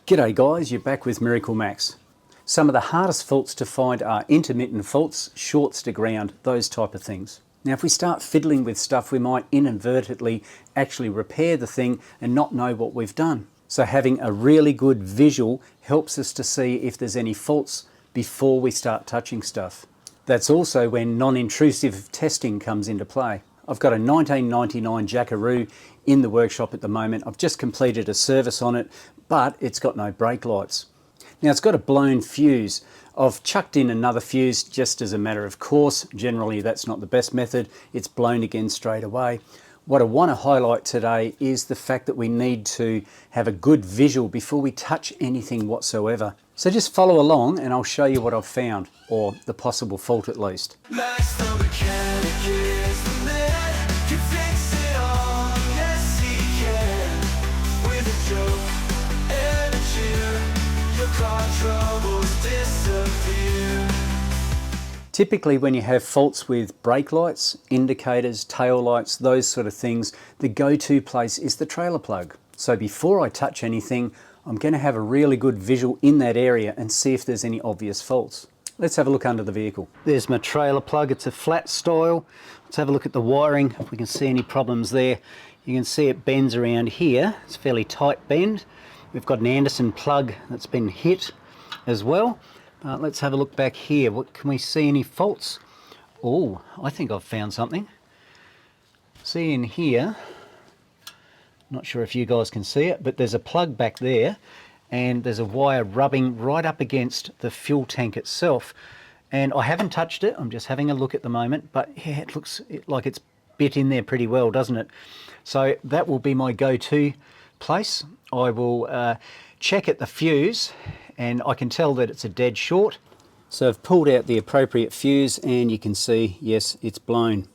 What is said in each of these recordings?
G'day guys, you're back with MiracleMAX. Some of the hardest faults to find are intermittent faults, shorts to ground, those type of things. Now if we start fiddling with stuff, we might inadvertently actually repair the thing and not know what we've done. So having a really good visual helps us to see if there's any faults before we start touching stuff. That's also when non-intrusive testing comes into play. I've got a 1999 Jackaroo in the workshop at the moment. I've just completed a service on it, but it's got no brake lights. Now it's got a blown fuse. I've chucked in another fuse just as a matter of course. Generally that's not the best method. It's blown again straight away. What I want to highlight today is the fact that we need to have a good visual before we touch anything whatsoever. So just follow along and I'll show you what I've found, or the possible fault at least. Typically when you have faults with brake lights, indicators, tail lights, those sort of things, the go-to place is the trailer plug. So before I touch anything, I'm going to have a really good visual in that area and see if there's any obvious faults. Let's have a look under the vehicle. There's my trailer plug, it's a flat style. Let's have a look at the wiring, if we can see any problems there. You can see it bends around here, it's a fairly tight bend. We've got an Anderson plug that's been hit as well. Let's have a look back here. What can we see? Any faults? Oh, I think I've found something. See in here, not sure if you guys can see it, but there's a plug back there and there's a wire rubbing right up against the fuel tank itself. And I haven't touched it, I'm just having a look at the moment, but yeah, it looks like it's bit in there pretty well, doesn't it? So that will be my go-to place. I will check at the fuse and I can tell that it's a dead short. So I've pulled out the appropriate fuse and you can see, yes, it's blown.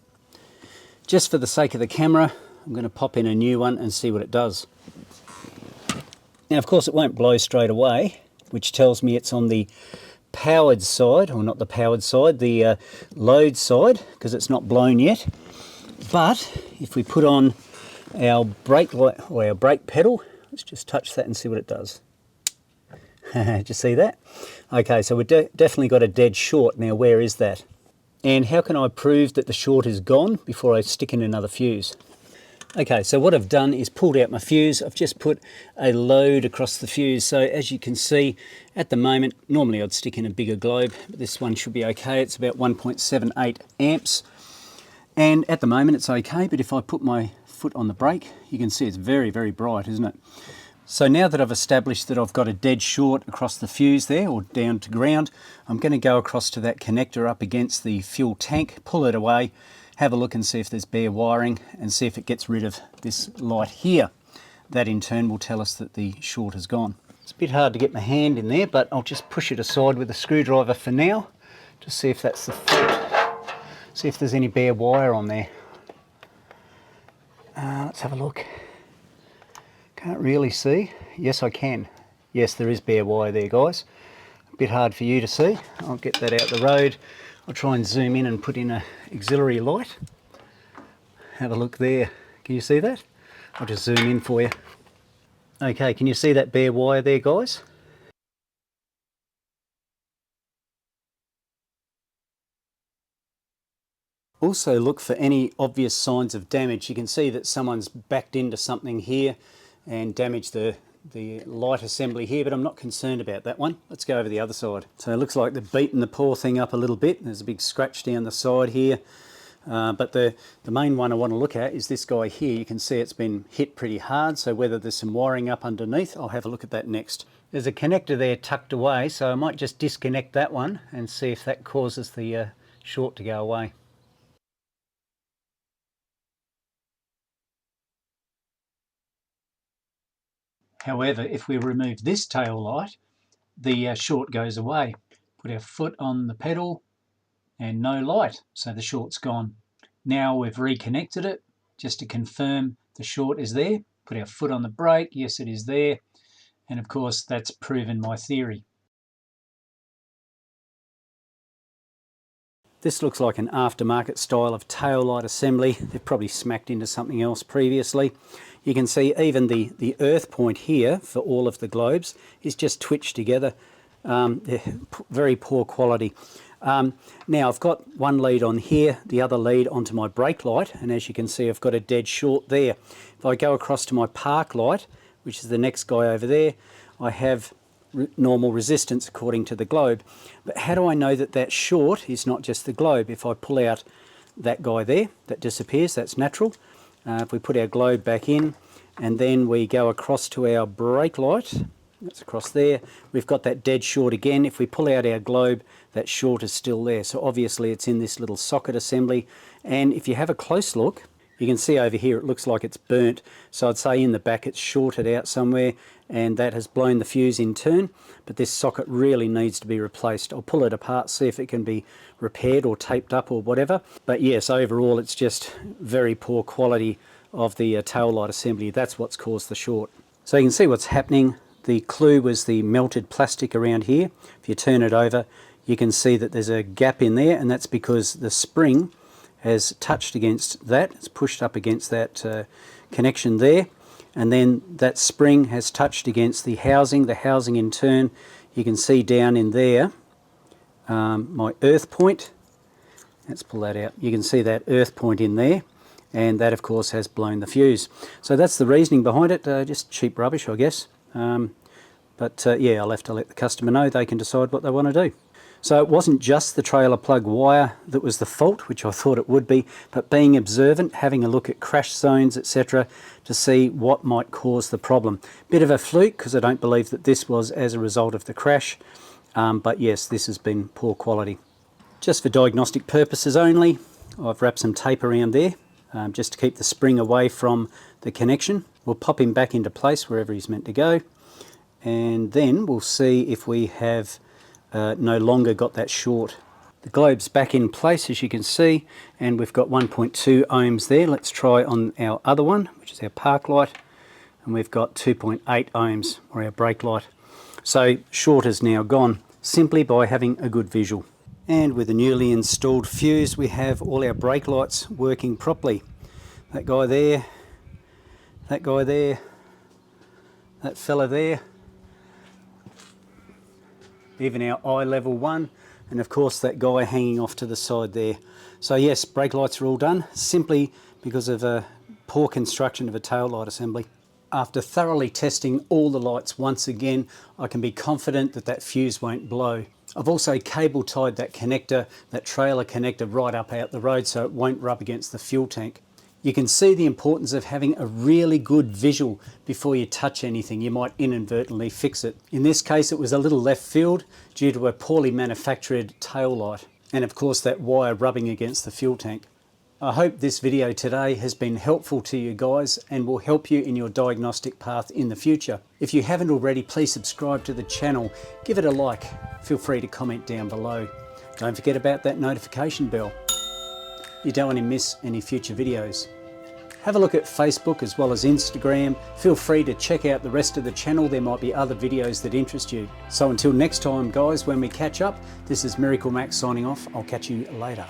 Just for the sake of the camera, I'm going to pop in a new one and see what it does. Now of course it won't blow straight away, which tells me it's on the powered side, or not the powered side, the load side, because it's not blown yet. But if we put on our brake light or our brake pedal, let's just touch that and see what it does. Did you see that? Okay, so we've definitely got a dead short. Now where is that? And how can I prove that the short is gone before I stick in another fuse? Okay, so what I've done is pulled out my fuse. I've just put a load across the fuse. So as you can see, at the moment, normally I'd stick in a bigger globe, but this one should be okay. It's about 1.78 amps. And at the moment it's okay, but if I put my foot on the brake, you can see it's very, very bright, isn't it? So now that I've established that I've got a dead short across the fuse there, or down to ground, I'm going to go across to that connector up against the fuel tank, pull it away, have a look and see if there's bare wiring, and see if it gets rid of this light here. That in turn will tell us that the short is gone. It's a bit hard to get my hand in there, but I'll just push it aside with a screwdriver for now, to see if that's the fault. See if there's any bare wire on there. Let's have a look. Can't really see. Yes, I can. Yes, there is bare wire there, guys. A bit hard for you to see. I'll get that out the road. I'll try and zoom in and put in an auxiliary light. Have a look there. Can you see that? I'll just zoom in for you. Okay, can you see that bare wire there, guys? Also look for any obvious signs of damage. You can see that someone's backed into something here and damaged the light assembly here, but I'm not concerned about that one. Let's go over the other side. So it looks like they've beaten the poor thing up a little bit. There's a big scratch down the side here. But the main one I want to look at is this guy here. You can see it's been hit pretty hard, so whether there's some wiring up underneath, I'll have a look at that next. There's a connector there tucked away, so I might just disconnect that one and see if that causes the short to go away. However, if we remove this tail light, the short goes away. Put our foot on the pedal and no light, so the short's gone. Now we've reconnected it just to confirm the short is there. Put our foot on the brake, yes it is there, and of course that's proven my theory. This looks like an aftermarket style of tail light assembly. They've probably smacked into something else previously. You can see even the earth point here for all of the globes is just twitched together. Very poor quality. Now I've got one lead on here, the other lead onto my brake light, and as you can see I've got a dead short there. If I go across to my park light, which is the next guy over there, I have normal resistance according to the globe. But how do I know that that short is not just the globe? If I pull out that guy there, that disappears, that's natural. If we put our globe back in and then we go across to our brake light, that's across there, we've got that dead short again. If we pull out our globe, that short is still there. So obviously it's in this little socket assembly. And if you have a close look, you can see over here it looks like it's burnt. So I'd say in the back it's shorted out somewhere and that has blown the fuse in turn. But this socket really needs to be replaced. I'll pull it apart, see if it can be repaired or taped up or whatever. But yes, overall it's just very poor quality of the tail light assembly. That's what's caused the short. So you can see what's happening. The clue was the melted plastic around here. If you turn it over, you can see that there's a gap in there, and that's because the spring has touched against that. It's pushed up against that connection there, and then that spring has touched against the housing. The housing in turn, you can see down in there, my earth point. Let's pull that out. You can see that earth point in there, and that of course has blown the fuse. So that's the reasoning behind it, just cheap rubbish I guess. Yeah, I'll have to let the customer know. They can decide what they want to do. So it wasn't just the trailer plug wire that was the fault, which I thought it would be, but being observant, having a look at crash zones, etc., to see what might cause the problem. Bit of a fluke, because I don't believe that this was as a result of the crash, but yes, this has been poor quality. Just for diagnostic purposes only, I've wrapped some tape around there, just to keep the spring away from the connection. We'll pop him back into place wherever he's meant to go, and then we'll see if we have no longer got that short. The globe's back in place, as you can see, and we've got 1.2 ohms there. Let's try on our other one, which is our park light, and we've got 2.8 ohms, or our brake light. So short is now gone, simply by having a good visual. And with the newly installed fuse, we have all our brake lights working properly. That guy there, that guy there, that fella there, even our eye level one, and of course that guy hanging off to the side there. So yes, brake lights are all done, simply because of a poor construction of a tail light assembly. After thoroughly testing all the lights once again, I can be confident that that fuse won't blow. I've also cable tied that connector, that trailer connector, right up out the road so it won't rub against the fuel tank. You can see the importance of having a really good visual before you touch anything. You might inadvertently fix it. In this case, it was a little left field due to a poorly manufactured tail light, and of course that wire rubbing against the fuel tank. I hope this video today has been helpful to you guys and will help you in your diagnostic path in the future. If you haven't already, please subscribe to the channel, give it a like, feel free to comment down below. Don't forget about that notification bell. You don't want to miss any future videos. Have a look at Facebook as well as Instagram. Feel free to check out the rest of the channel. There might be other videos that interest you. So until next time guys, when we catch up, this is MiracleMAX signing off. I'll catch you later.